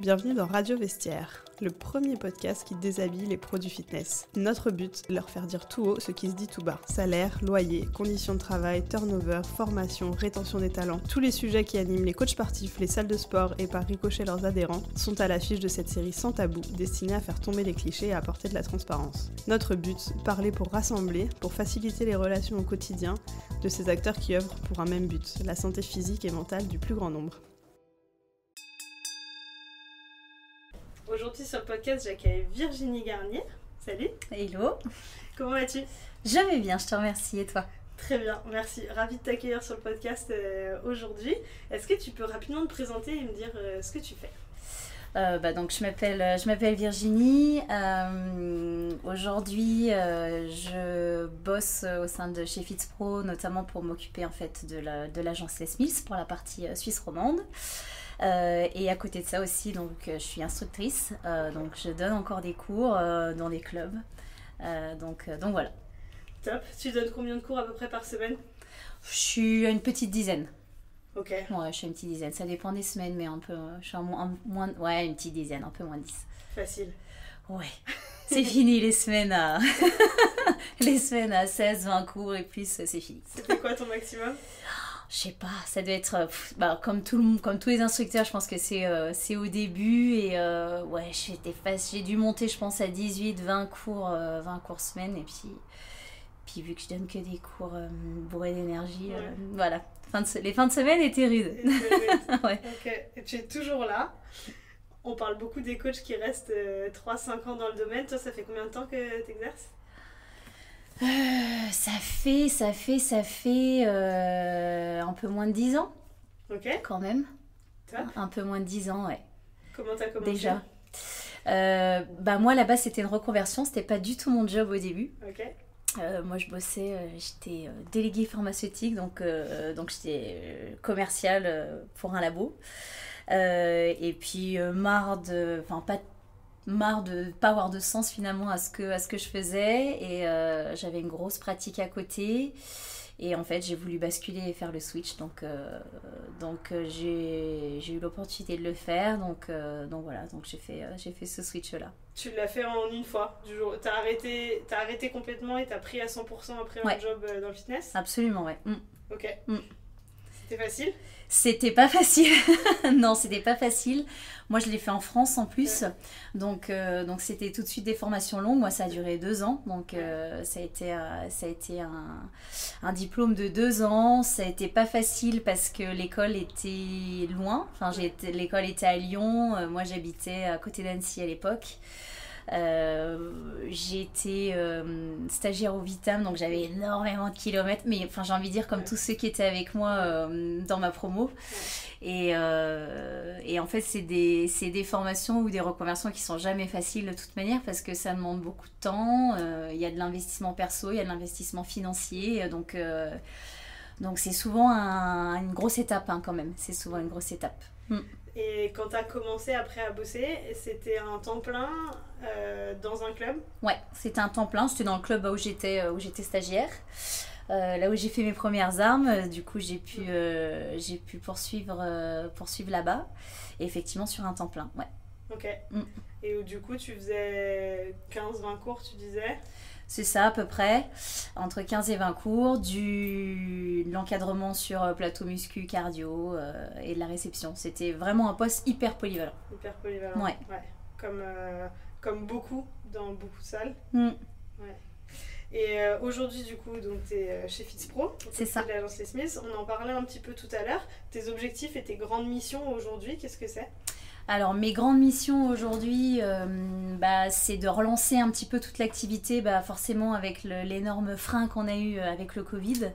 Bienvenue dans Radio Vestiaire, le premier podcast qui déshabille les pros du fitness. Notre but, leur faire dire tout haut ce qui se dit tout bas. Salaire, loyer, conditions de travail, turnover, formation, rétention des talents. Tous les sujets qui animent les coachs sportifs, les salles de sport et par ricochet leurs adhérents sont à l'affiche de cette série sans tabou, destinée à faire tomber les clichés et à apporter de la transparence. Notre but, parler pour rassembler, pour faciliter les relations au quotidien de ces acteurs qui œuvrent pour un même but, la santé physique et mentale du plus grand nombre. Aujourd'hui sur le podcast, j'accueille Virginie Garnier. Salut. Hello. Comment vas-tu? Je vais bien, je te remercie. Et toi? Très bien, merci. Ravie de t'accueillir sur le podcast aujourd'hui. Est-ce que tu peux rapidement te présenter et me dire ce que tu fais? Donc je m'appelle Virginie. Aujourd'hui, je bosse au sein de chez FitPro, notamment pour m'occuper en fait de l'agence Les Mills pour la partie suisse romande. Et à côté de ça aussi, donc je suis instructrice, donc je donne encore des cours dans des clubs. Donc voilà. Top. Tu donnes combien de cours à peu près par semaine? Je suis à une petite dizaine. Ok. Ouais, je suis à une petite dizaine. Ça dépend des semaines, mais un peu. Je suis ouais, une petite dizaine, un peu moins de 10. Facile. Ouais. C'est fini les semaines à les semaines à 16, 20 cours et plus, c'est fini. C'était quoi ton maximum? Je sais pas, ça doit être comme tous les instructeurs, je pense que c'est au début et ouais, j'ai dû monter je pense à 18, 20 cours semaine et puis vu que je donne que des cours bourrés d'énergie, ouais. Voilà, les fins de semaine étaient rudes. Ouais. Ok, et tu es toujours là. On parle beaucoup des coachs qui restent 3-5 ans dans le domaine. Toi, ça fait combien de temps que tu exerces? Ça fait un peu moins de 10 ans. Ok. Quand même. Top. Un peu moins de 10 ans, ouais. Comment t'as commencé? Déjà. Moi là-bas c'était une reconversion, c'était pas du tout mon job au début. Ok. Moi je bossais, j'étais déléguée pharmaceutique, donc j'étais commerciale pour un labo. Et puis marre de pas avoir de sens finalement à ce que je faisais et j'avais une grosse pratique à côté et en fait j'ai voulu basculer et faire le switch donc j'ai eu l'opportunité de le faire donc voilà, donc j'ai fait ce switch là. Tu l'as fait en une fois du jour, t'as arrêté complètement et t'as pris à 100% après un job dans le fitness? Absolument, ouais. Ok. C'était facile? C'était pas facile. Non, c'était pas facile. Moi, je l'ai fait en France en plus. Ouais. Donc c'était tout de suite des formations longues. Moi, ça a duré 2 ans. Donc, ça a été un diplôme de 2 ans. Ça a été pas facile parce que l'école était loin. Enfin, l'école était à Lyon. Moi, j'habitais à côté d'Annecy à l'époque. J'ai été stagiaire au Vitam, donc j'avais énormément de kilomètres, mais enfin j'ai envie de dire comme tous ceux qui étaient avec moi dans ma promo. Et en fait c'est des formations ou des reconversions qui sont jamais faciles de toute manière parce que ça demande beaucoup de temps. Il y a de l'investissement perso, il y a de l'investissement financier, donc c'est souvent une grosse étape quand même. C'est souvent une grosse étape. Et quand tu as commencé après à bosser, c'était un temps plein dans un club? Ouais, c'était un temps plein. C'était dans le club où j'étais stagiaire. Là où j'ai fait mes premières armes. Du coup, j'ai pu poursuivre là-bas. Et effectivement, sur un temps plein, ouais. Ok. Et où du coup, tu faisais 15-20 cours, tu disais? C'est ça à peu près, entre 15 et 20 cours, de l'encadrement sur plateau muscu, cardio et de la réception. C'était vraiment un poste hyper polyvalent. Hyper polyvalent, ouais. Comme beaucoup dans beaucoup de salles. Ouais. Et aujourd'hui du coup, tu es chez FitPro, c'est ça. L'agence Les Mills. On en parlait un petit peu tout à l'heure. Tes objectifs et tes grandes missions aujourd'hui, qu'est-ce que c'est? Alors mes grandes missions aujourd'hui, c'est de relancer un petit peu toute l'activité, forcément avec l'énorme frein qu'on a eu avec le Covid.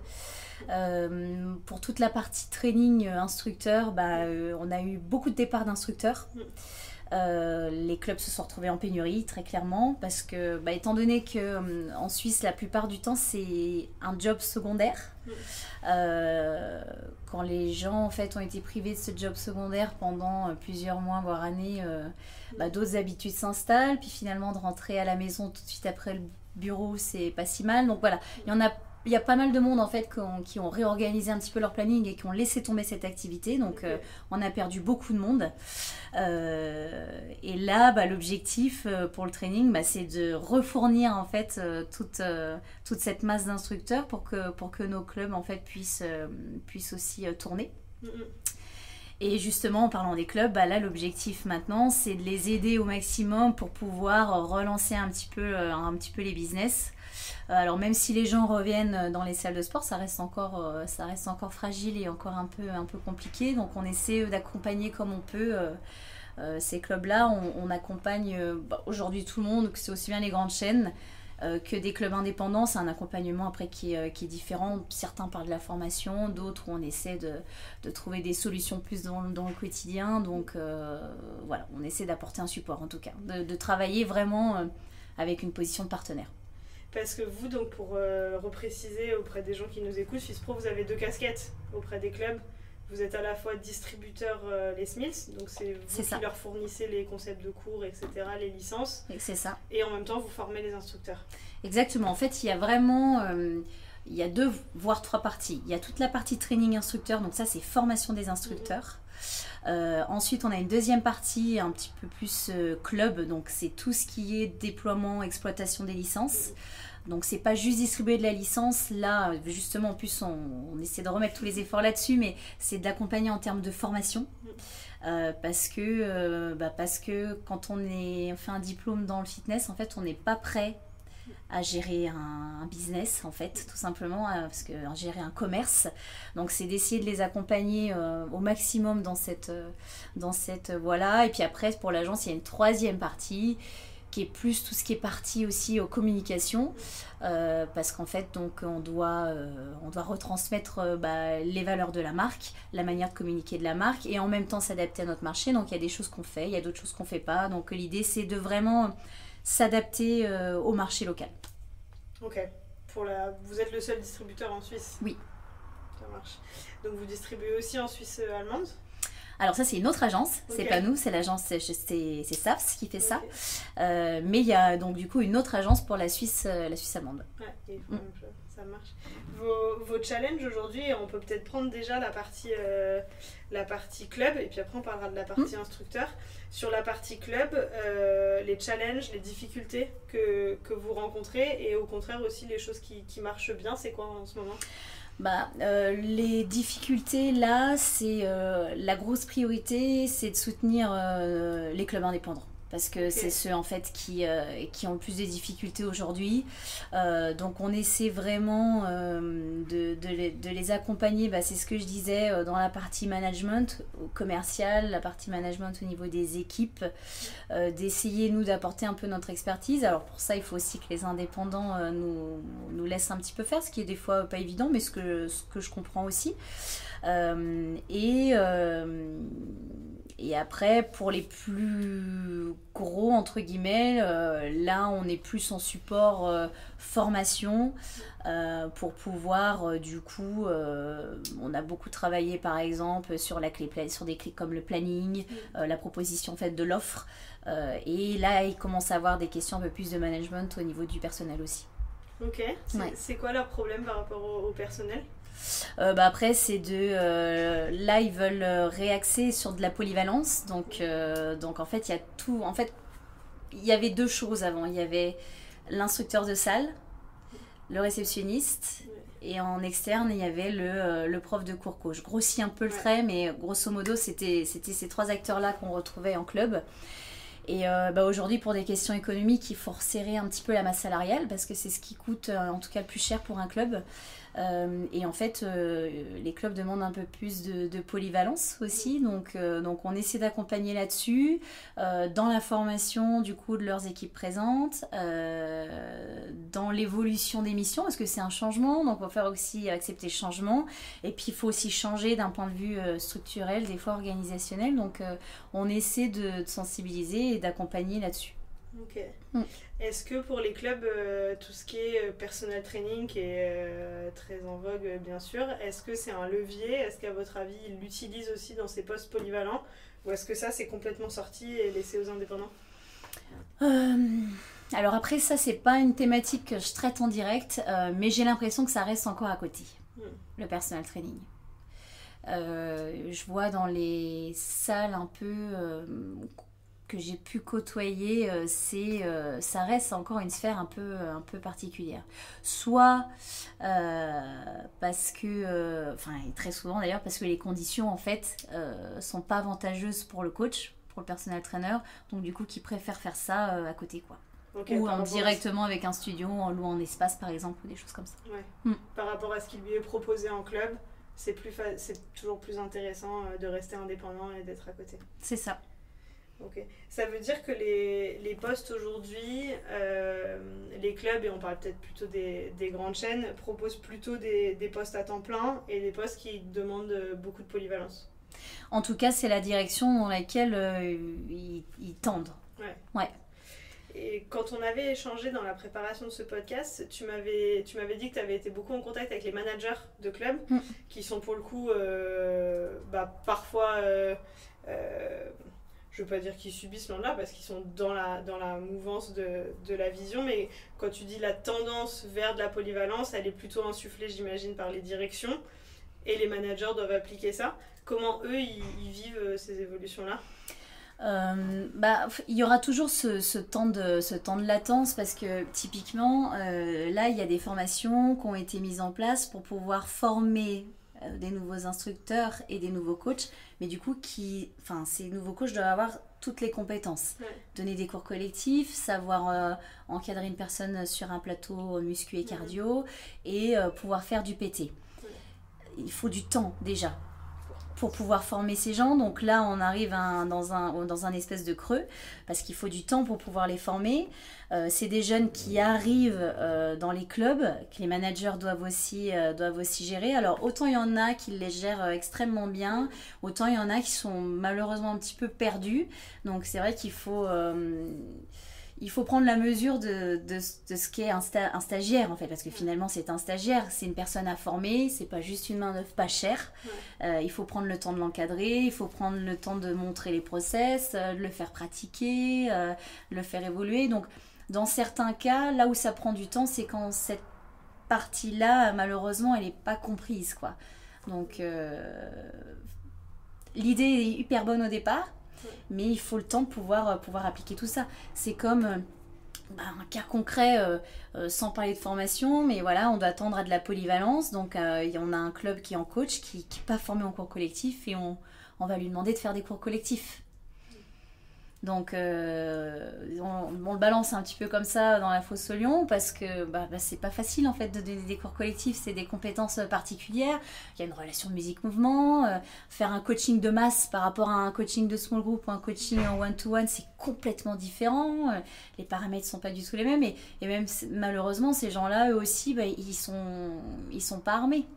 Pour toute la partie training instructeur, on a eu beaucoup de départs d'instructeurs. Les clubs se sont retrouvés en pénurie très clairement parce que étant donné que en Suisse la plupart du temps c'est un job secondaire, quand les gens en fait ont été privés de ce job secondaire pendant plusieurs mois voire années, d'autres habitudes s'installent, puis finalement de rentrer à la maison tout de suite après le bureau c'est pas si mal, donc voilà, il y en a il y a pas mal de monde en fait qui ont réorganisé un petit peu leur planning et qui ont laissé tomber cette activité. Donc on a perdu beaucoup de monde. Et là, l'objectif pour le training, c'est de refournir en fait toute cette masse d'instructeurs pour que nos clubs en fait puissent aussi tourner. Et justement, en parlant des clubs, là, l'objectif maintenant, c'est de les aider au maximum pour pouvoir relancer un petit peu les business. Alors même si les gens reviennent dans les salles de sport, ça reste encore fragile et encore un peu compliqué. Donc on essaie d'accompagner comme on peut ces clubs-là. On accompagne aujourd'hui tout le monde, que c'est aussi bien les grandes chaînes que des clubs indépendants. C'est un accompagnement après qui est différent. Certains parlent de la formation, d'autres où on essaie de trouver des solutions plus dans le quotidien. Donc voilà, on essaie d'apporter un support en tout cas, de travailler vraiment avec une position de partenaire. Parce que vous, donc pour repréciser auprès des gens qui nous écoutent, FISPRO, vous avez 2 casquettes auprès des clubs. Vous êtes à la fois distributeur les SMILS, donc c'est vous qui leur fournissez les concepts de cours, etc., les licences. Et c'est ça. Et en même temps, vous formez les instructeurs. Exactement. En fait, il y a vraiment... il y a 2 voire 3 parties. Il y a toute la partie training instructeur, donc ça c'est formation des instructeurs. Ensuite, on a une deuxième partie un petit peu plus club, donc c'est tout ce qui est déploiement, exploitation des licences. Donc c'est pas juste distribuer de la licence, là justement en plus on essaie de remettre tous les efforts là-dessus, mais c'est d'accompagner en termes de formation. Parce que quand on fait un diplôme dans le fitness, en fait on n'est pas prêt à gérer un business en fait, tout simplement, parce que gérer un commerce. Donc c'est d'essayer de les accompagner au maximum dans cette voie-là. Et puis après pour l'agence il y a une troisième partie qui est plus tout ce qui est parti aussi aux communications, parce qu'en fait donc on doit retransmettre les valeurs de la marque, la manière de communiquer de la marque, et en même temps s'adapter à notre marché. Donc il y a des choses qu'on fait, il y a d'autres choses qu'on fait pas. Donc l'idée c'est de vraiment s'adapter au marché local. Ok. Vous êtes le seul distributeur en Suisse? Oui. Ça marche. Donc vous distribuez aussi en Suisse allemande? Alors ça c'est une autre agence, c'est pas nous, c'est l'agence, c'est SAFS qui fait ça. Mais il y a donc du coup une autre agence pour la Suisse allemande. Ouais, et ça marche. Vos challenges aujourd'hui, on peut peut-être prendre déjà la partie club, et puis après on parlera de la partie instructeur. Sur la partie club, les challenges, les difficultés que vous rencontrez, et au contraire aussi les choses qui marchent bien, c'est quoi en ce moment? Les difficultés là, c'est la grosse priorité, c'est de soutenir les clubs indépendants. Parce que c'est ceux en fait qui ont le plus de difficultés aujourd'hui. Donc on essaie vraiment de les accompagner. C'est ce que je disais dans la partie management commercial, la partie management au niveau des équipes, d'essayer nous d'apporter un peu notre expertise. Alors pour ça il faut aussi que les indépendants nous laissent un petit peu faire, ce qui est des fois pas évident, mais ce que je comprends aussi. Et après, pour les plus gros, entre guillemets, là, on est plus en support formation pour pouvoir, du coup, on a beaucoup travaillé, par exemple, sur des clés comme le planning, la proposition faite de l'offre. Et là, il commence à avoir des questions un peu plus de management au niveau du personnel aussi. Ok. C'est quoi leur problème par rapport au personnel? Après c'est là ils veulent réaxer sur de la polyvalence, donc en fait il y a tout. En fait il y avait 2 choses avant, il y avait l'instructeur de salle, le réceptionniste, et en externe il y avait le prof de cours coach. Je grossis un peu le trait, mais grosso modo c'était ces 3 acteurs là qu'on retrouvait en club. Et aujourd'hui, pour des questions économiques, il faut resserrer un petit peu la masse salariale, parce que c'est ce qui coûte en tout cas le plus cher pour un club. Et en fait, les clubs demandent un peu plus de polyvalence aussi. Donc on essaie d'accompagner là-dessus, dans la formation du coup de leurs équipes présentes, dans l'évolution des missions, parce que c'est un changement. Donc on va faire aussi accepter le changement. Et puis il faut aussi changer d'un point de vue structurel, des fois organisationnel. Donc on essaie de sensibiliser et d'accompagner là-dessus. Ok. Est-ce que pour les clubs, tout ce qui est personal training, qui est très en vogue bien sûr, est-ce que c'est un levier? Est-ce qu'à votre avis, ils l'utilisent aussi dans ces postes polyvalents? Ou est-ce que ça, c'est complètement sorti et laissé aux indépendants? Alors après, ça, c'est pas une thématique que je traite en direct, mais j'ai l'impression que ça reste encore à côté, le personal training. Je vois dans les salles un peu que j'ai pu côtoyer, ça reste encore une sphère un peu particulière. Soit parce que, et très souvent d'ailleurs, parce que les conditions en fait sont pas avantageuses pour le coach, pour le personal trainer, donc du coup qui préfèrent faire ça à côté quoi. Okay, ou directement avec un studio, en louant un espace par exemple, ou des choses comme ça. Ouais. Par rapport à ce qui lui est proposé en club, c'est toujours plus intéressant de rester indépendant et d'être à côté. C'est ça. Ok. Ça veut dire que les postes aujourd'hui, les clubs, et on parle peut-être plutôt des grandes chaînes, proposent plutôt des postes à temps plein et des postes qui demandent beaucoup de polyvalence. En tout cas, c'est la direction dans laquelle ils tendent. Ouais. Et quand on avait échangé dans la préparation de ce podcast, tu m'avais dit que tu avais été beaucoup en contact avec les managers de clubs qui sont pour le coup parfois, je ne veux pas dire qu'ils subissent loin de là parce qu'ils sont dans la mouvance de la vision, mais quand tu dis la tendance vers de la polyvalence, elle est plutôt insufflée, j'imagine, par les directions et les managers doivent appliquer ça. Comment eux, ils vivent ces évolutions-là ? Il y aura toujours ce temps de latence parce que typiquement là il y a des formations qui ont été mises en place pour pouvoir former des nouveaux instructeurs et des nouveaux coachs, mais du coup ces nouveaux coachs doivent avoir toutes les compétences, donner des cours collectifs, savoir encadrer une personne sur un plateau muscu et cardio et pouvoir faire du PT. Il faut du temps déjà pour pouvoir former ces gens. Donc là, on arrive dans un espèce de creux parce qu'il faut du temps pour pouvoir les former. C'est des jeunes qui arrivent dans les clubs, que les managers doivent aussi gérer. Alors, autant il y en a qui les gèrent extrêmement bien, autant il y en a qui sont malheureusement un petit peu perdus. Donc, c'est vrai qu'il faut prendre la mesure de ce qu'est un stagiaire en fait, parce que finalement c'est un stagiaire, c'est une personne à former, c'est pas juste une main d'œuvre pas chère. Il faut prendre le temps de l'encadrer, il faut prendre le temps de montrer les process, de le faire pratiquer, de le faire évoluer. Donc dans certains cas, là où ça prend du temps, c'est quand cette partie-là, malheureusement, elle n'est pas comprise quoi. Donc l'idée est hyper bonne au départ, mais il faut le temps de pouvoir appliquer tout ça. C'est comme un cas concret, sans parler de formation, mais voilà, on doit tendre à de la polyvalence. Donc on a un club qui est en coach, qui n'est pas formé en cours collectif, et on va lui demander de faire des cours collectifs. Donc on le balance un petit peu comme ça dans la fosse au lion parce que c'est pas facile en fait de donner des cours collectifs, c'est des compétences particulières. Il y a une relation de musique-mouvement, faire un coaching de masse par rapport à un coaching de small group ou un coaching en one-to-one, c'est complètement différent. Les paramètres sont pas du tout les mêmes et même malheureusement ces gens-là eux aussi ils sont pas armés.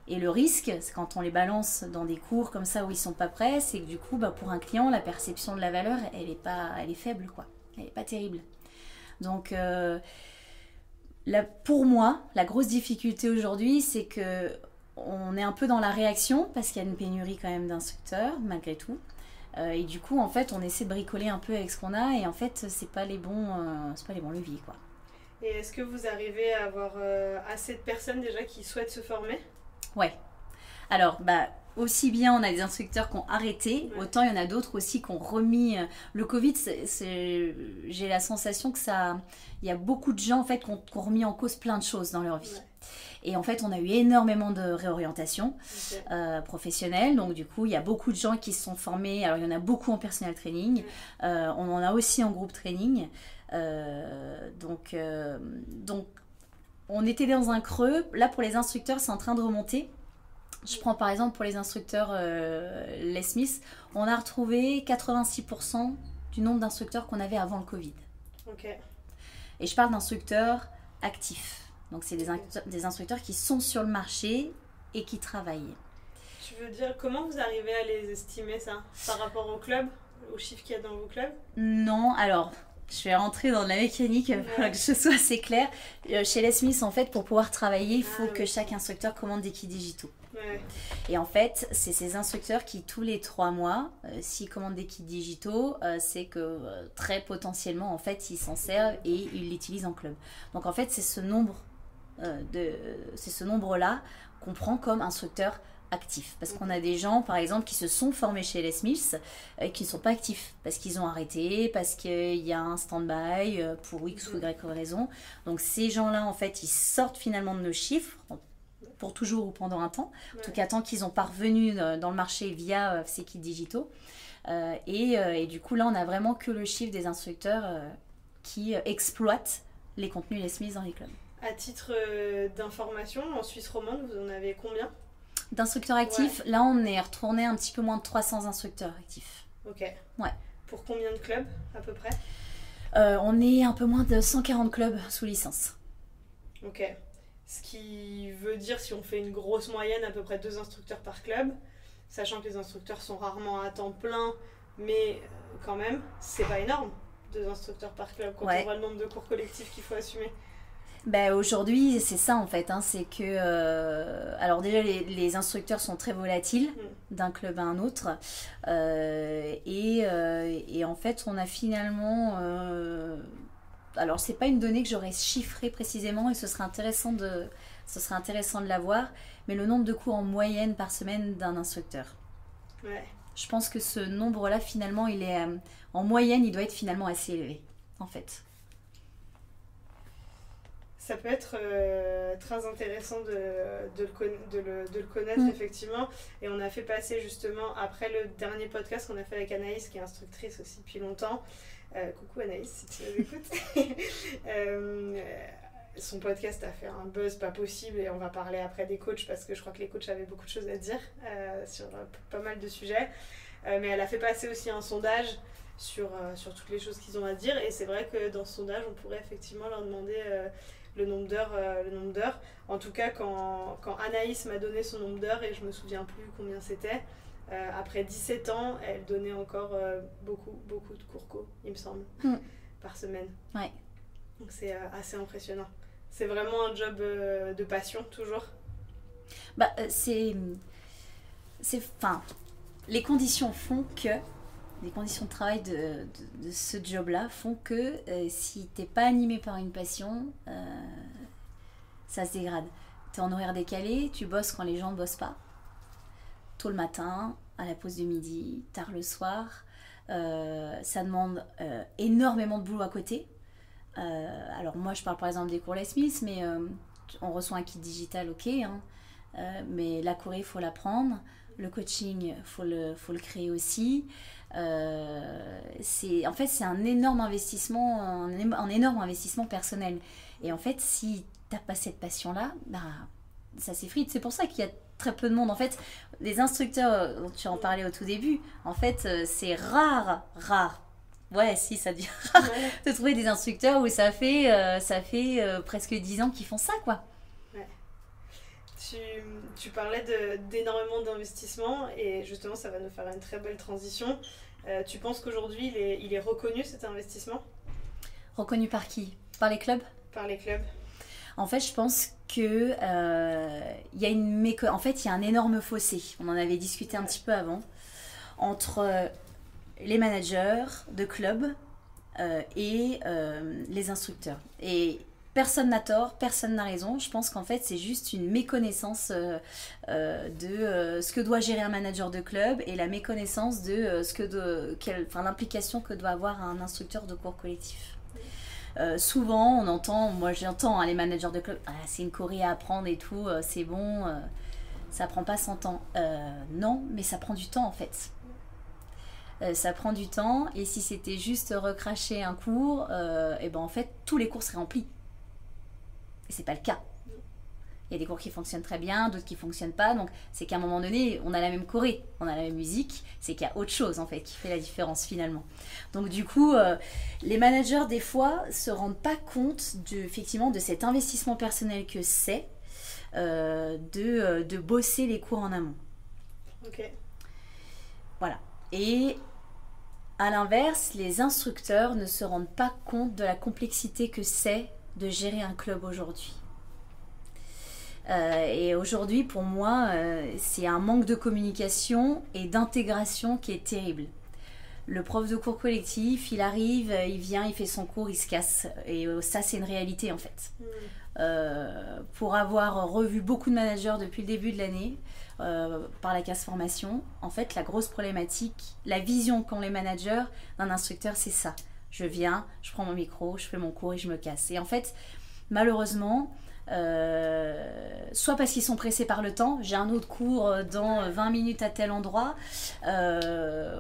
Et le risque, c'est quand on les balance dans des cours comme ça où ils sont pas prêts, c'est que du coup, pour un client, la perception de la valeur, elle est faible, quoi. Elle est pas terrible. Donc, pour moi, la grosse difficulté aujourd'hui, c'est que on est un peu dans la réaction parce qu'il y a une pénurie quand même d'instructeurs, malgré tout. Et du coup, en fait, on essaie de bricoler un peu avec ce qu'on a et en fait, c'est pas les bons leviers, quoi. Et est-ce que vous arrivez à avoir assez de personnes déjà qui souhaitent se former ? Ouais. Alors, aussi bien on a des instructeurs qui ont arrêté, autant il y en a d'autres aussi qui ont remis. Le Covid, j'ai la sensation que il y a beaucoup de gens en fait qui ont remis en cause plein de choses dans leur vie. Ouais. Et en fait, on a eu énormément de réorientation professionnelle. Donc, du coup, il y a beaucoup de gens qui se sont formés. Alors, il y en a beaucoup en personal training. On en a aussi en groupe training. Donc, on était dans un creux. Là, pour les instructeurs, c'est en train de remonter. Je prends par exemple pour les instructeurs Les Smith, on a retrouvé 86% du nombre d'instructeurs qu'on avait avant le Covid. Okay. Et je parle d'instructeurs actifs. Donc, c'est des instructeurs qui sont sur le marché et qui travaillent. Tu veux dire, comment vous arrivez à les estimer, ça, par rapport au club, aux chiffres qu'il y a dans vos clubs ? Non, alors... Je vais rentrer dans la mécanique pour que je sois assez claire. Chez Les Smith, en fait, pour pouvoir travailler, il faut que chaque instructeur commande des kits digitaux. Ouais. Et en fait, c'est ces instructeurs qui, tous les 3 mois, s'ils commandent des kits digitaux, c'est que très potentiellement, en fait, ils s'en servent et ils l'utilisent en club. Donc en fait, c'est ce nombre-là qu'on prend comme instructeur actif. Parce qu'on a des gens, par exemple, qui se sont formés chez Les Smiths et qui ne sont pas actifs parce qu'ils ont arrêté, parce qu'il y a un stand-by pour X ou Y raison. Donc ces gens-là, en fait, ils sortent finalement de nos chiffres pour toujours ou pendant un temps. En tout cas, tant qu'ils ont parvenu dans le marché via ces kits digitaux. Et du coup, là, on a vraiment que le chiffre des instructeurs qui exploitent les contenus Les Smiths dans les clubs. À titre d'information, en Suisse romande, vous en avez combien d'instructeurs actifs? Là, on est retourné un petit peu moins de 300 instructeurs actifs. Ok. Ouais. Pour combien de clubs, à peu près On est un peu moins de 140 clubs sous licence. Ok. Ce qui veut dire, si on fait une grosse moyenne, à peu près 2 instructeurs par club, sachant que les instructeurs sont rarement à temps plein, mais quand même, c'est pas énorme, 2 instructeurs par club, quand on voit le nombre de cours collectifs qu'il faut assumer. Ben, aujourd'hui, c'est ça en fait, c'est que... alors déjà, les instructeurs sont très volatiles d'un club à un autre. Et en fait, on a finalement... alors, c'est pas une donnée que j'aurais chiffrée précisément et ce serait intéressant de l'avoir, mais le nombre de cours en moyenne par semaine d'un instructeur. Ouais. Je pense que ce nombre-là, finalement, il est... en moyenne, il doit être finalement assez élevé, en fait. Ça peut être très intéressant de le connaître, effectivement. Et on a fait passer justement, après le dernier podcast qu'on a fait avec Anaïs, qui est instructrice aussi depuis longtemps. Coucou Anaïs, si tu nous écoutes. Son podcast a fait un buzz pas possible et on va parler après des coachs parce que je crois que les coachs avaient beaucoup de choses à dire sur pas mal de sujets. Mais elle a fait passer aussi un sondage sur toutes les choses qu'ils ont à dire. Et c'est vrai que dans ce sondage, on pourrait effectivement leur demander... le nombre d'heures. En tout cas, quand Anaïs m'a donné son nombre d'heures, et je me souviens plus combien c'était, après 17 ans, elle donnait encore beaucoup de cours co, il me semble, par semaine. Ouais. Donc c'est assez impressionnant. C'est vraiment un job de passion, toujours. Bah, les conditions font que... Les conditions de travail de ce job-là font que si t'es pas animé par une passion, ça se dégrade. T'es en horaire décalé, tu bosses quand les gens ne bossent pas. Tôt le matin, à la pause du midi, tard le soir. Ça demande énormément de boulot à côté. Alors moi, je parle par exemple des cours Les Smiths, mais on reçoit un kit digital, ok. Mais la choré, il faut l'apprendre. Le coaching, faut le créer aussi. C'est un énorme investissement, un énorme investissement personnel. Et en fait, si t'as pas cette passion-là, bah, ça s'effrite. C'est pour ça qu'il y a très peu de monde. En fait, les instructeurs dont tu en parlais au tout début, en fait, c'est rare. Ouais, si, ça devient rare de trouver des instructeurs où ça fait presque 10 ans qu'ils font ça, quoi. Tu parlais d'énormément d'investissements et justement ça va nous faire une très belle transition. Tu penses qu'aujourd'hui il est reconnu cet investissement? Reconnu par qui? Par les clubs? Par les clubs. En fait, je pense que il y a un énorme fossé. On en avait discuté un petit peu avant entre les managers de clubs et les instructeurs. Et personne n'a tort, personne n'a raison. Je pense qu'en fait, c'est juste une méconnaissance de ce que doit gérer un manager de club et la méconnaissance de l'implication que doit avoir un instructeur de cours collectif. Souvent, j'entends les managers de club, c'est une choré à apprendre et tout, c'est bon, ça prend pas 100 ans. Non, mais ça prend du temps en fait. Ça prend du temps et si c'était juste recracher un cours, et ben en fait, tous les cours seraient remplis. Et c'est pas le cas. Il y a des cours qui fonctionnent très bien, d'autres qui fonctionnent pas. Donc c'est qu'à un moment donné, on a la même choré, on a la même musique. C'est qu'il y a autre chose en fait qui fait la différence finalement. Donc du coup, les managers des fois se rendent pas compte effectivement de cet investissement personnel que c'est de bosser les cours en amont. Ok. Voilà. Et à l'inverse, les instructeurs ne se rendent pas compte de la complexité que c'est de gérer un club aujourd'hui. Et aujourd'hui, pour moi, c'est un manque de communication et d'intégration qui est terrible. Le prof de cours collectif, il arrive, il vient, il fait son cours, il se casse. Et ça, c'est une réalité en fait. Pour avoir revu beaucoup de managers depuis le début de l'année, par la casse formation, en fait, la grosse problématique, la vision qu'ont les managers d'un instructeur, c'est ça. Je viens, je prends mon micro, je fais mon cours et je me casse. Et en fait, malheureusement, soit parce qu'ils sont pressés par le temps, j'ai un autre cours dans 20 minutes à tel endroit,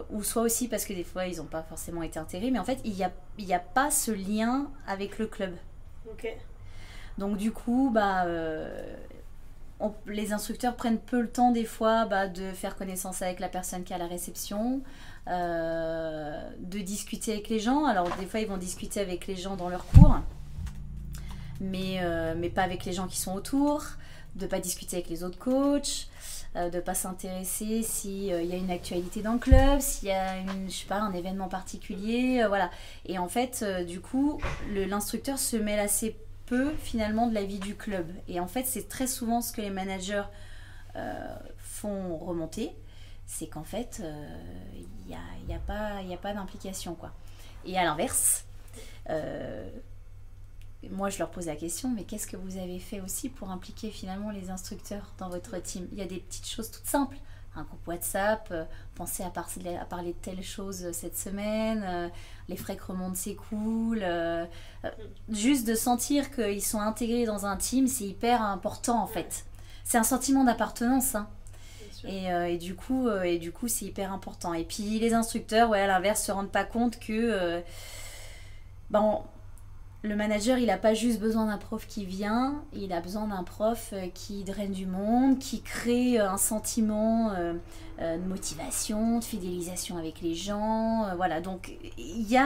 ou soit aussi parce que des fois ils n'ont pas forcément été intégrés, mais en fait il y a pas ce lien avec le club. Donc du coup les instructeurs prennent peu le temps des fois de faire connaissance avec la personne qui est à la réception, de discuter avec les gens. Alors des fois ils vont discuter avec les gens dans leur cours, mais pas avec les gens qui sont autour, de ne pas discuter avec les autres coachs, de ne pas s'intéresser s'il y a une actualité dans le club, s'il y a un événement particulier, voilà. Et en fait, du coup, l'instructeur se mêle assez peu finalement de la vie du club. Et en fait, c'est très souvent ce que les managers font remonter, c'est qu'en fait, il n'y a pas d'implication, quoi. Et à l'inverse, moi, je leur pose la question, mais qu'est-ce que vous avez fait aussi pour impliquer finalement les instructeurs dans votre team? Il y a des petites choses toutes simples. Un groupe WhatsApp, pensez à parler de telle chose cette semaine, les frais que remontent, c'est cool. Juste de sentir qu'ils sont intégrés dans un team, c'est hyper important en fait. C'est un sentiment d'appartenance. Hein. Et du coup, c'est hyper important. Et puis les instructeurs, à l'inverse, se rendent pas compte que... le manager, il n'a pas juste besoin d'un prof qui vient, il a besoin d'un prof qui draine du monde, qui crée un sentiment de motivation, de fidélisation avec les gens. Voilà, donc ils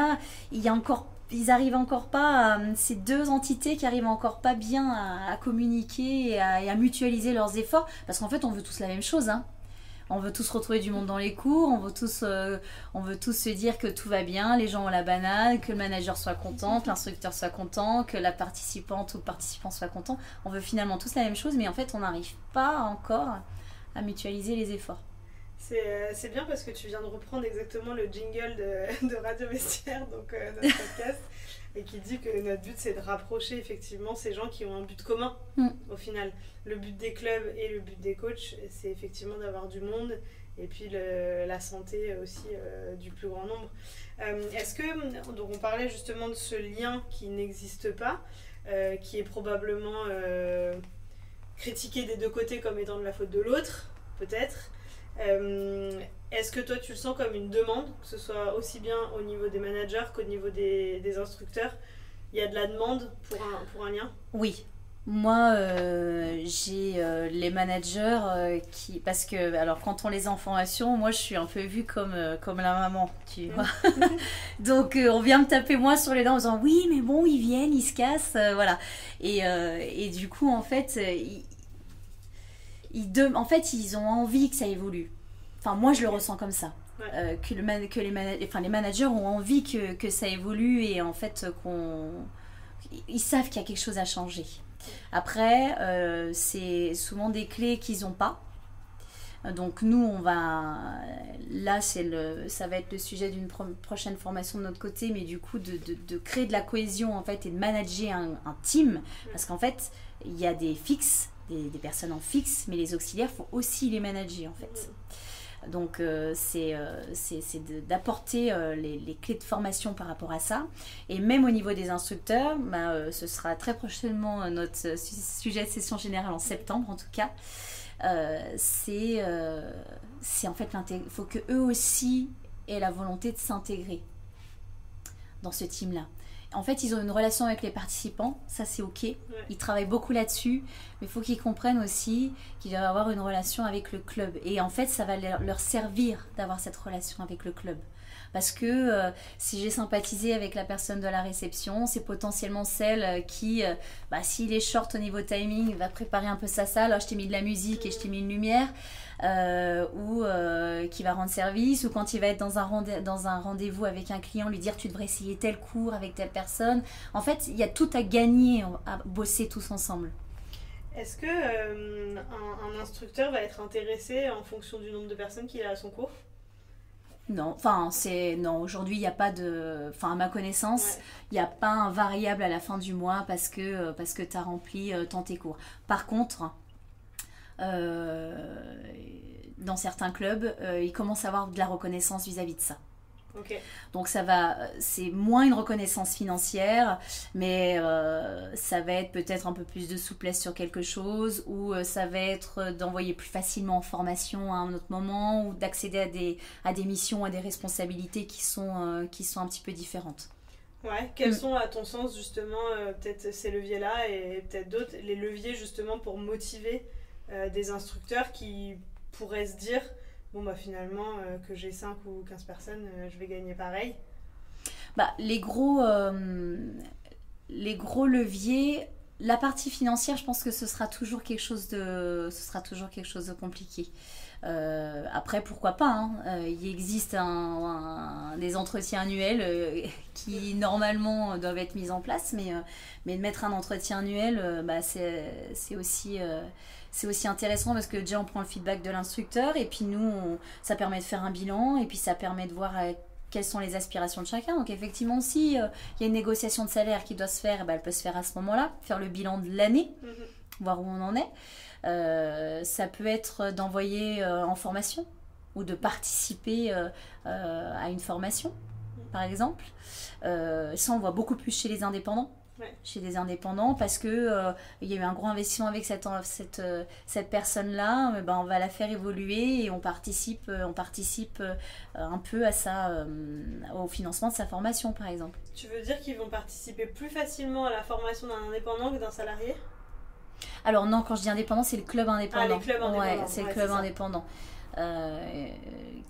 arrivent encore pas, ces deux entités qui arrivent encore pas bien à communiquer et à mutualiser leurs efforts, parce qu'en fait, on veut tous la même chose, hein. On veut tous retrouver du monde dans les cours, on veut tous se dire que tout va bien, les gens ont la banane, que le manager soit content, que l'instructeur soit content, que la participante ou le participant soit content. On veut finalement tous la même chose, mais en fait, on n'arrive pas encore à mutualiser les efforts. C'est bien parce que tu viens de reprendre exactement le jingle de Radio Vestiaire, donc notre podcast, et qui dit que notre but, c'est de rapprocher effectivement ces gens qui ont un but commun, au final. Le but des clubs et le but des coachs, c'est effectivement d'avoir du monde et puis la santé aussi du plus grand nombre. Est-ce que, donc on parlait justement de ce lien qui n'existe pas, qui est probablement critiqué des deux côtés comme étant de la faute de l'autre, peut-être. Est-ce que toi tu le sens comme une demande, que ce soit aussi bien au niveau des managers qu'au niveau des instructeurs? Il y a de la demande pour un lien? Oui. Moi, j'ai les managers parce que, alors quand on les a en formation, moi je suis un peu vue comme la maman, tu vois. Donc on vient me taper moi sur les dents en disant oui, mais bon, ils viennent, ils se cassent, voilà. Et du coup, en fait, ils ont envie que ça évolue. Enfin, moi je le ressens comme ça. Ouais. Les managers ont envie que ça évolue et en fait ils savent qu'il y a quelque chose à changer. Après, c'est souvent des clés qu'ils n'ont pas. Donc nous, ça va être le sujet d'une prochaine formation de notre côté, mais du coup de créer de la cohésion en fait et de manager un team, parce qu'en fait il y a des fixes, des personnes en fixe, mais les auxiliaires, il faut aussi les manager en fait. Donc c'est d'apporter les clés de formation par rapport à ça. Et même au niveau des instructeurs, ce sera très prochainement notre sujet de session générale en septembre en tout cas. C'est en fait il faut qu'eux aussi aient la volonté de s'intégrer dans ce team-là. En fait, ils ont une relation avec les participants, ça c'est ok. Ouais. Ils travaillent beaucoup là-dessus, mais il faut qu'ils comprennent aussi qu'ils doivent avoir une relation avec le club. Et en fait, ça va leur servir d'avoir cette relation avec le club. Parce que si j'ai sympathisé avec la personne de la réception, c'est potentiellement celle qui, s'il est short au niveau timing, va préparer un peu sa salle. Alors, je t'ai mis de la musique et je t'ai mis une lumière. Ou qui va rendre service, ou quand il va être dans un rendez-vous avec un client, lui dire tu devrais essayer tel cours avec telle personne. En fait, il y a tout à gagner à bosser tous ensemble. Est-ce que un instructeur va être intéressé en fonction du nombre de personnes qu'il a à son cours? Non, non, aujourd'hui, il n'y a pas de... Enfin, à ma connaissance, il n'y a pas un variable à la fin du mois parce que tu as rempli tant tes cours. Par contre, dans certains clubs, ils commencent à avoir de la reconnaissance vis-à-vis de ça. Okay. Donc c'est moins une reconnaissance financière, mais ça va être peut-être un peu plus de souplesse sur quelque chose, ou ça va être d'envoyer plus facilement en formation à un autre moment, ou d'accéder à des missions, à des responsabilités qui sont un petit peu différentes. Ouais, quels sont à ton sens justement peut-être ces leviers-là et peut-être d'autres, les leviers justement pour motiver des instructeurs qui pourraient se dire bon bah finalement que j'ai 5 ou 15 personnes, je vais gagner pareil. Les gros leviers, la partie financière, je pense que ce sera toujours quelque chose de compliqué. Après, pourquoi pas, hein. Il existe des entretiens annuels qui normalement doivent être mis en place, mais de mettre un entretien annuel, c'est aussi intéressant parce que déjà on prend le feedback de l'instructeur et puis nous, ça permet de faire un bilan et puis ça permet de voir quelles sont les aspirations de chacun. Donc effectivement, si il y a une négociation de salaire qui doit se faire, elle peut se faire à ce moment-là, faire le bilan de l'année, voir où on en est. Ça peut être d'envoyer en formation ou de participer à une formation, par exemple. Ça, on voit beaucoup plus chez les indépendants. Chez des indépendants parce que il y a eu un gros investissement avec cette personne-là, on va la faire évoluer et on participe un peu à au financement de sa formation, par exemple. Tu veux dire qu'ils vont participer plus facilement à la formation d'un indépendant que d'un salarié? Alors non, quand je dis indépendant, c'est le club indépendant. Ah, les clubs indépendants. Ouais, c'est le club indépendant.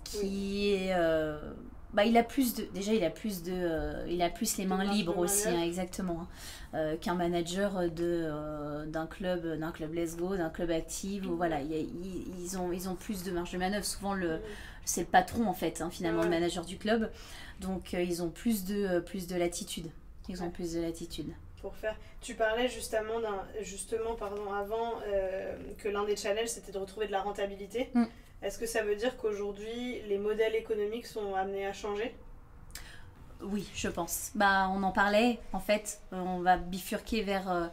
Qui est... il a plus les mains libres aussi, hein, exactement, qu'un manager d'un club Let's Go, d'un club active. Voilà, ils ont plus de marge de manœuvre. Souvent c'est le patron en fait, hein, finalement, le manager du club. Donc ils ont plus de latitude. Ils ont plus de latitude. Pour faire. Tu parlais justement avant que l'un des challenges c'était de retrouver de la rentabilité. Est-ce que ça veut dire qu'aujourd'hui, les modèles économiques sont amenés à changer? Oui, je pense. On en parlait, en fait. On va bifurquer vers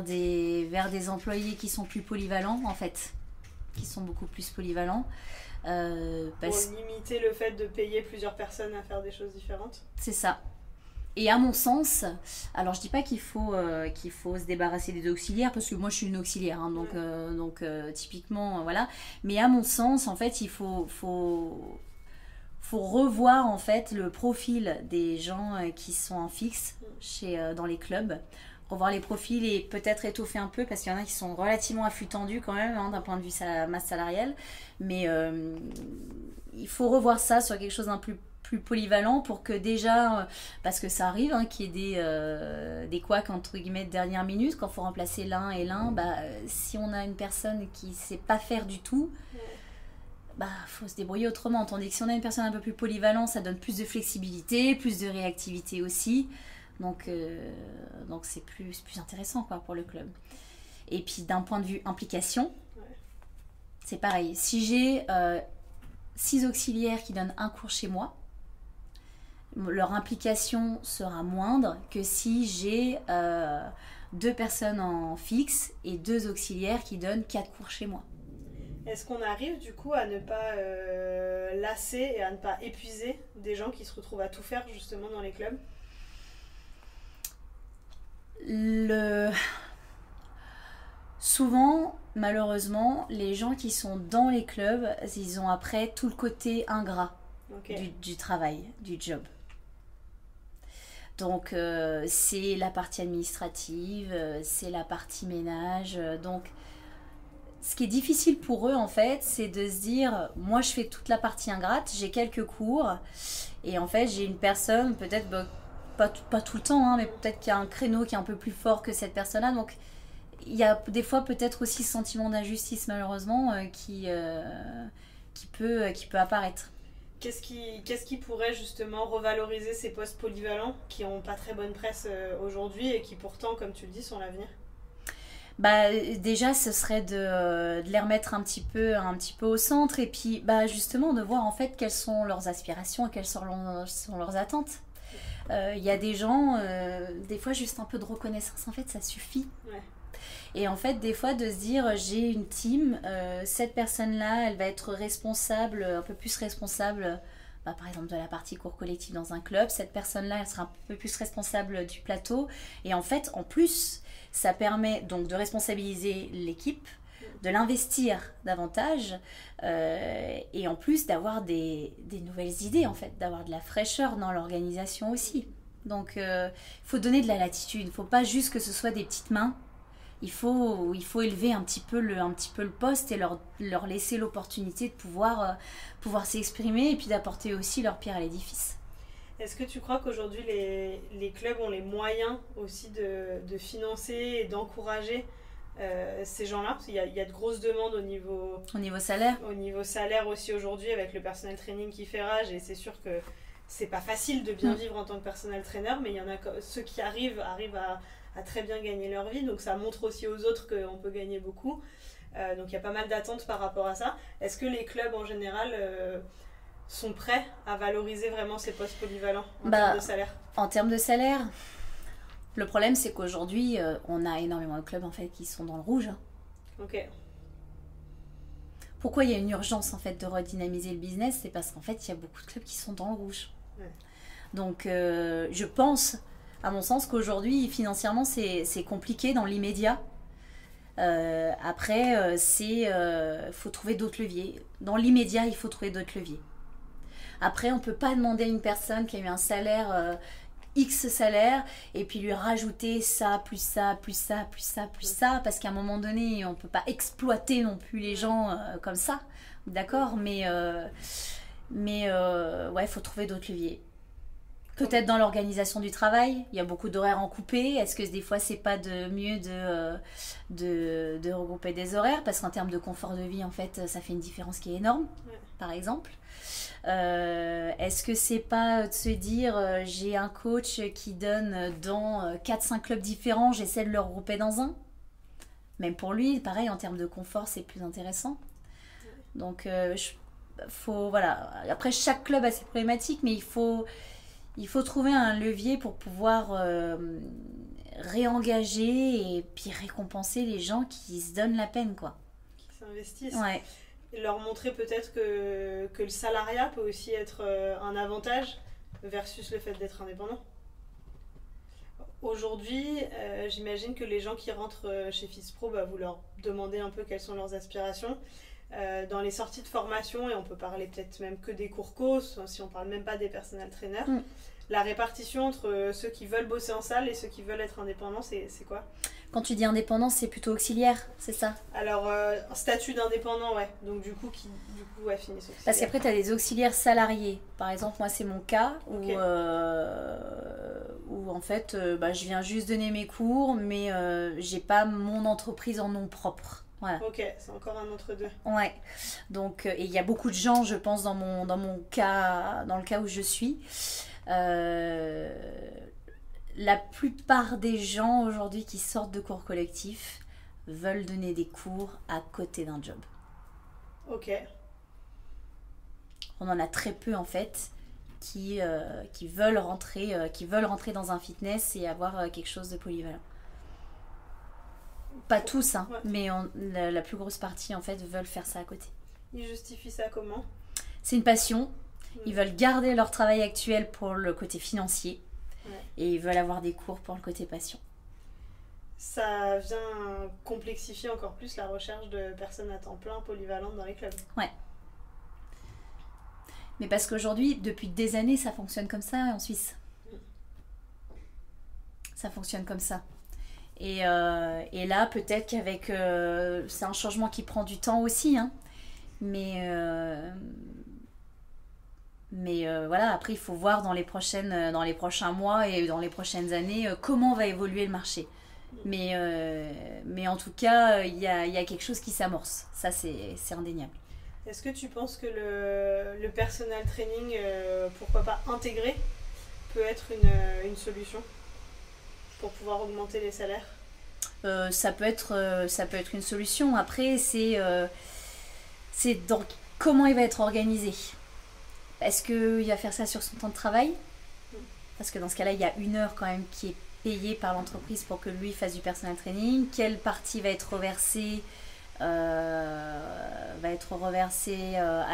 des employés qui sont plus polyvalents, en fait. Qui sont beaucoup plus polyvalents. Pour limiter le fait de payer plusieurs personnes à faire des choses différentes? C'est ça. Et à mon sens, alors je dis pas qu'il faut se débarrasser des auxiliaires parce que moi je suis une auxiliaire, hein, donc typiquement voilà. Mais à mon sens, en fait, il faut revoir en fait le profil des gens qui sont en fixe dans les clubs, revoir les profils et peut-être étoffer un peu parce qu'il y en a qui sont relativement à flux tendu quand même, hein, d'un point de vue masse salariale. Mais il faut revoir ça sur quelque chose d'un plus polyvalent pour que déjà, parce que ça arrive, hein, qu'il y ait des couacs entre guillemets de dernière minute, quand il faut remplacer l'un et l'un, si on a une personne qui ne sait pas faire du tout, faut se débrouiller autrement. Tandis que si on a une personne un peu plus polyvalente, ça donne plus de flexibilité, plus de réactivité aussi. Donc c'est plus intéressant quoi, pour le club. Et puis d'un point de vue implication, c'est pareil. Si j'ai 6 auxiliaires qui donnent un cours chez moi, leur implication sera moindre que si j'ai 2 personnes en fixe et 2 auxiliaires qui donnent 4 cours chez moi. Est-ce qu'on arrive du coup à ne pas lasser et à ne pas épuiser des gens qui se retrouvent à tout faire justement dans les clubs? Souvent, malheureusement, les gens qui sont dans les clubs, ils ont après tout le côté ingrat du travail, du job. Donc c'est la partie administrative, c'est la partie ménage. Donc ce qui est difficile pour eux en fait, c'est de se dire, moi je fais toute la partie ingrate, j'ai quelques cours et en fait j'ai une personne, peut-être pas tout le temps, hein, mais peut-être qu'il y a un créneau qui est un peu plus fort que cette personne-là. Donc il y a des fois peut-être aussi ce sentiment d'injustice malheureusement qui peut apparaître. Qu'est-ce qui pourrait justement revaloriser ces postes polyvalents qui n'ont pas très bonne presse aujourd'hui et qui pourtant, comme tu le dis, sont l'avenir? Déjà, ce serait de les remettre un petit peu au centre et puis justement de voir en fait quelles sont leurs aspirations et quelles sont leurs attentes. Il y a des gens, des fois juste un peu de reconnaissance, en fait ça suffit. Ouais. Et en fait des fois de se dire j'ai une team, cette personne-là elle va être responsable, un peu plus responsable par exemple de la partie cours collectif dans un club, cette personne-là elle sera un peu plus responsable du plateau et en fait en plus ça permet donc de responsabiliser l'équipe, de l'investir davantage et en plus d'avoir des nouvelles idées en fait, d'avoir de la fraîcheur dans l'organisation aussi. Donc il faut donner de la latitude, il ne faut pas juste que ce soit des petites mains, il faut élever un petit peu le poste et leur laisser l'opportunité de pouvoir s'exprimer et puis d'apporter aussi leur pierre à l'édifice. Est-ce que tu crois qu'aujourd'hui les clubs ont les moyens aussi de financer et d'encourager ces gens-là? Parce qu'il y a de grosses demandes au niveau salaire. Au niveau salaire aussi aujourd'hui avec le personnel training qui fait rage et c'est sûr que c'est pas facile de bien vivre en tant que personnel trainer, mais il y en a ceux qui arrivent à très bien gagner leur vie, donc ça montre aussi aux autres qu'on peut gagner beaucoup. Donc il y a pas mal d'attentes par rapport à ça. Est-ce que les clubs en général sont prêts à valoriser vraiment ces postes polyvalents en termes de salaire? En termes de salaire, le problème c'est qu'aujourd'hui on a énormément de clubs en fait qui sont dans le rouge. Ok. Pourquoi il y a une urgence en fait de redynamiser le business? C'est parce qu'en fait il y a beaucoup de clubs qui sont dans le rouge. Ouais. Donc je pense, à mon sens, qu'aujourd'hui financièrement c'est compliqué dans l'immédiat. Après faut trouver d'autres leviers. Dans l'immédiat il faut trouver d'autres leviers. Après, on ne peut pas demander à une personne qui a eu un salaire, X salaire, et puis lui rajouter ça, plus ça, plus ça, plus ça, plus ça, parce qu'à un moment donné, on ne peut pas exploiter non plus les gens comme ça, d'accord? Mais il faut trouver d'autres leviers. Peut-être dans l'organisation du travail, il y a beaucoup d'horaires en coupé. Est-ce que des fois, c'est pas mieux de regrouper des horaires? Parce qu'en termes de confort de vie, en fait, ça fait une différence qui est énorme, par exemple. Est-ce que c'est pas de se dire j'ai un coach qui donne dans 4-5 clubs différents, j'essaie de le regrouper dans un? Même pour lui, pareil, en termes de confort, c'est plus intéressant. Donc, voilà. Après, chaque club a ses problématiques, mais il faut trouver un levier pour pouvoir réengager et puis récompenser les gens qui se donnent la peine, quoi. Qui s'investissent. Ouais. Et leur montrer peut-être que le salariat peut aussi être un avantage versus le fait d'être indépendant. Aujourd'hui, j'imagine que les gens qui rentrent chez FISPRO, vous leur demandez un peu quelles sont leurs aspirations. Dans les sorties de formation, et on peut parler peut-être même que des cours co, si on parle même pas des personnel trainers, la répartition entre ceux qui veulent bosser en salle et ceux qui veulent être indépendants, c'est quoi? Quand tu dis indépendant, c'est plutôt auxiliaire, c'est ça? Alors, statut d'indépendant, ouais. Donc du coup, finissent auxiliaire. Parce qu'après, tu as des auxiliaires salariés. Par exemple, moi, c'est mon cas où en fait, je viens juste donner mes cours, mais j'ai pas mon entreprise en nom propre. Voilà. Ok, c'est encore un entre-deux. Ouais. Donc, et il y a beaucoup de gens, je pense, dans mon cas, dans le cas où je suis. La plupart des gens aujourd'hui qui sortent de cours collectifs veulent donner des cours à côté d'un job. Ok. On en a très peu en fait qui veulent rentrer dans un fitness et avoir quelque chose de polyvalent. Pas tous, hein, mais la plus grosse partie en fait veulent faire ça à côté. Ils justifient ça comment? C'est une passion. Ils veulent garder leur travail actuel pour le côté financier. Et ils veulent avoir des cours pour le côté passion. Ça vient complexifier encore plus la recherche de personnes à temps plein polyvalentes dans les clubs. Ouais. Mais parce qu'aujourd'hui, depuis des années, ça fonctionne comme ça en Suisse. Ça fonctionne comme ça. Et là, peut-être qu'avec... c'est un changement qui prend du temps aussi, hein. Mais voilà, après il faut voir dans les prochains mois et dans les prochaines années comment va évoluer le marché. Mais en tout cas, il y a quelque chose qui s'amorce. Ça, c'est indéniable. Est-ce que tu penses que le personal training, pourquoi pas intégré, peut être une solution pour pouvoir augmenter les salaires? ça peut être une solution. Après, c'est dans comment il va être organisé. Est-ce qu'il va faire ça sur son temps de travail? Parce que dans ce cas-là, il y a 1 heure quand même qui est payée par l'entreprise pour que lui fasse du personal training. Quelle partie va être reversée à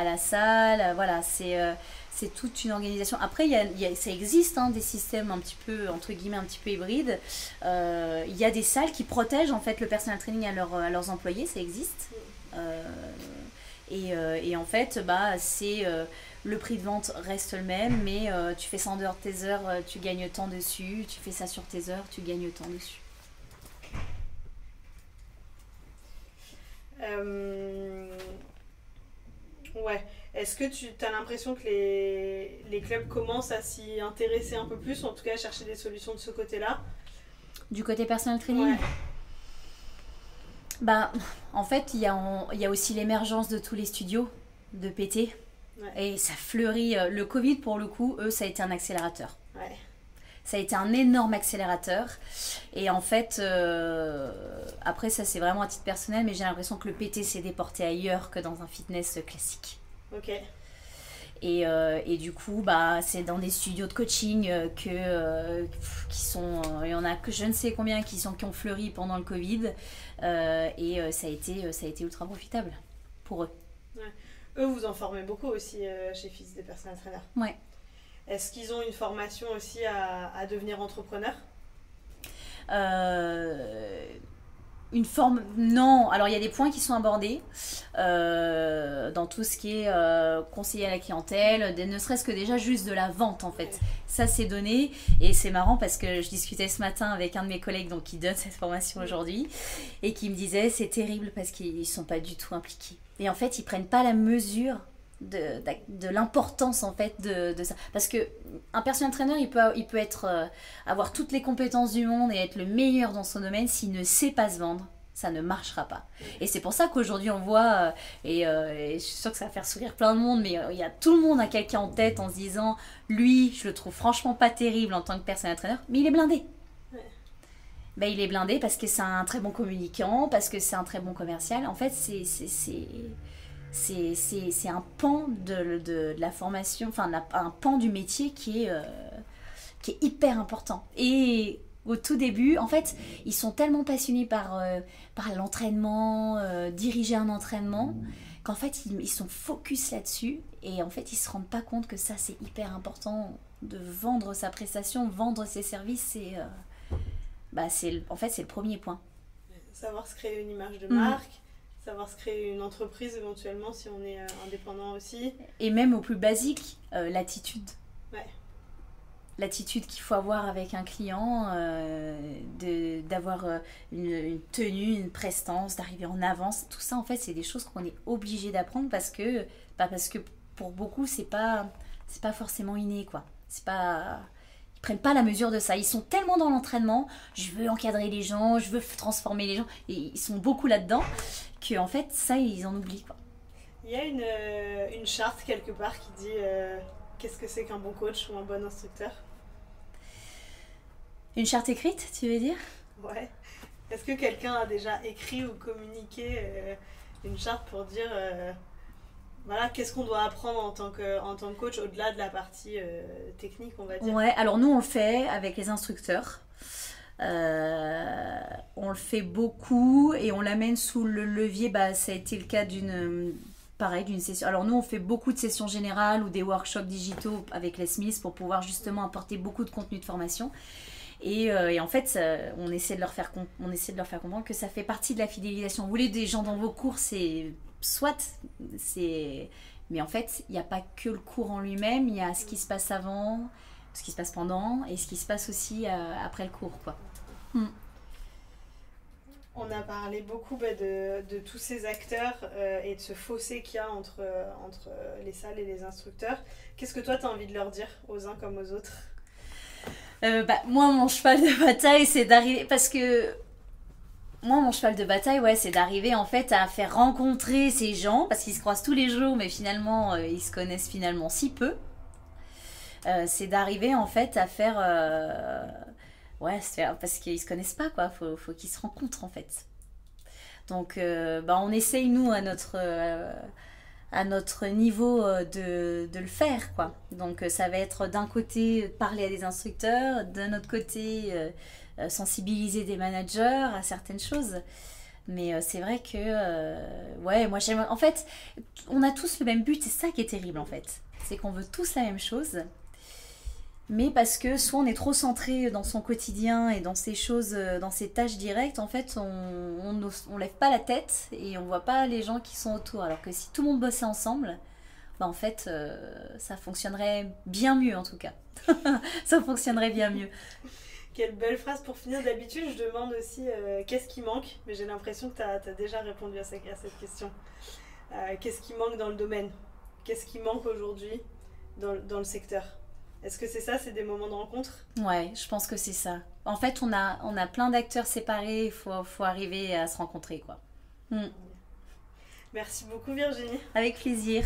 la salle? Voilà, c'est toute une organisation. Après, ça existe des systèmes un petit peu, entre guillemets, un petit peu hybrides. Il y a des salles qui protègent en fait le personal training à leurs employés, ça existe. Et en fait, le prix de vente reste le même, mais tu fais ça en dehors de tes heures, tu gagnes tant dessus. Tu fais ça sur tes heures, tu gagnes tant dessus. Ouais. Est-ce que tu as l'impression que les clubs commencent à s'y intéresser un peu plus, ou en tout cas à chercher des solutions de ce côté-là? Du côté personal training? Ouais. En fait, il y a aussi l'émergence de tous les studios de PT. Ouais. Et ça fleurit. Le Covid, pour le coup, ça a été un accélérateur. Ouais. Ça a été un énorme accélérateur. Et en fait, après, ça c'est vraiment à titre personnel, mais j'ai l'impression que le PT s'est déporté ailleurs que dans un fitness classique. Ok. Et du coup, c'est dans des studios de coaching qui sont... il y en a que je ne sais combien qui ont fleuri pendant le Covid. Et ça a été ultra profitable pour eux. Ouais. Eux, vous en formez beaucoup aussi chez Fils des personal trainers. Ouais. Est-ce qu'ils ont une formation aussi à devenir entrepreneur? Une forme... Non. Alors, il y a des points qui sont abordés dans tout ce qui est conseiller à la clientèle, ne serait-ce que déjà juste de la vente, en fait. Ouais. Ça, c'est donné. Et c'est marrant parce que je discutais ce matin avec un de mes collègues qui donne cette formation aujourd'hui et qui me disait c'est terrible parce qu'ils ne sont pas du tout impliqués. Et en fait, ils ne prennent pas la mesure de l'importance en fait de ça, parce que un personal trainer il peut avoir toutes les compétences du monde et être le meilleur dans son domaine, s'il ne sait pas se vendre, ça ne marchera pas. Et c'est pour ça qu'aujourd'hui on voit et je suis sûre que ça va faire sourire plein de monde, mais il y a tout le monde a quelqu'un en tête en se disant lui je le trouve franchement pas terrible en tant que personal trainer, mais il est blindé. Il est blindé parce que c'est un très bon communicant, parce que c'est un très bon commercial. En fait c'est un pan de la formation, enfin un pan du métier qui est hyper important. Et au tout début, en fait, ils sont tellement passionnés par l'entraînement, diriger un entraînement, qu'en fait, ils sont focus là-dessus. Et en fait, ils ne se rendent pas compte que ça, c'est hyper important de vendre sa prestation, vendre ses services. C'est le premier point. Savoir se créer une image de marque. Savoir se créer une entreprise éventuellement si on est indépendant aussi. Et même au plus basique, l'attitude. Ouais. L'attitude qu'il faut avoir avec un client, d'avoir une tenue, une prestance, d'arriver en avance. Tout ça, en fait, c'est des choses qu'on est obligé d'apprendre parce que pour beaucoup, c'est pas forcément inné, quoi. Ils prennent pas la mesure de ça. Ils sont tellement dans l'entraînement, je veux encadrer les gens, je veux transformer les gens, et ils sont beaucoup là-dedans, qu'en fait, ça, ils en oublient, quoi. Il y a une charte quelque part qui dit qu'est-ce que c'est qu'un bon coach ou un bon instructeur? Une charte écrite, tu veux dire? Ouais. Est-ce que quelqu'un a déjà écrit ou communiqué une charte pour dire voilà, qu'est-ce qu'on doit apprendre en tant que coach au-delà de la partie technique, on va dire? Ouais, alors nous on le fait avec les instructeurs. On le fait beaucoup et on l'amène sous le levier, ça a été le cas d'une session. Alors nous on fait beaucoup de sessions générales ou des workshops digitaux avec les Smiths pour pouvoir justement apporter beaucoup de contenu de formation. Et en fait, on essaie de leur faire comprendre que ça fait partie de la fidélisation. Vous voulez des gens dans vos cours, mais en fait, il n'y a pas que le cours en lui-même, il y a ce qui se passe avant, ce qui se passe pendant et ce qui se passe aussi après le cours, quoi. On a parlé beaucoup de tous ces acteurs et de ce fossé qu'il y a entre les salles et les instructeurs. Qu'est-ce que toi, tu as envie de leur dire aux uns comme aux autres? Moi, mon cheval de bataille, c'est d'arriver... Parce que... Moi, mon cheval de bataille, c'est d'arriver en fait à faire rencontrer ces gens, parce qu'ils se croisent tous les jours, mais finalement, ils se connaissent finalement si peu. C'est d'arriver en fait à faire... Ouais, parce qu'ils se connaissent pas, quoi. Faut qu'ils se rencontrent, en fait. Donc, on essaye, nous, à notre niveau, de le faire, quoi. Donc, ça va être d'un côté parler à des instructeurs, d'un autre côté sensibiliser des managers à certaines choses. Mais c'est vrai que, ouais, moi j'aime. En fait, on a tous le même but, c'est ça qui est terrible, en fait. C'est qu'on veut tous la même chose. Mais parce que soit on est trop centré dans son quotidien et dans ses choses, dans ses tâches directes, en fait, on lève pas la tête et on voit pas les gens qui sont autour. Alors que si tout le monde bossait ensemble, en fait, ça fonctionnerait bien mieux en tout cas. Ça fonctionnerait bien mieux. Quelle belle phrase pour finir. D'habitude, je demande aussi qu'est-ce qui manque, mais j'ai l'impression que tu as déjà répondu à cette question. Qu'est-ce qui manque dans le domaine? Qu'est-ce qui manque aujourd'hui dans le secteur? Est-ce que c'est ça, c'est des moments de rencontre? Ouais, je pense que c'est ça. En fait, on a plein d'acteurs séparés, il faut arriver à se rencontrer, quoi. Merci beaucoup Virginie. Avec plaisir.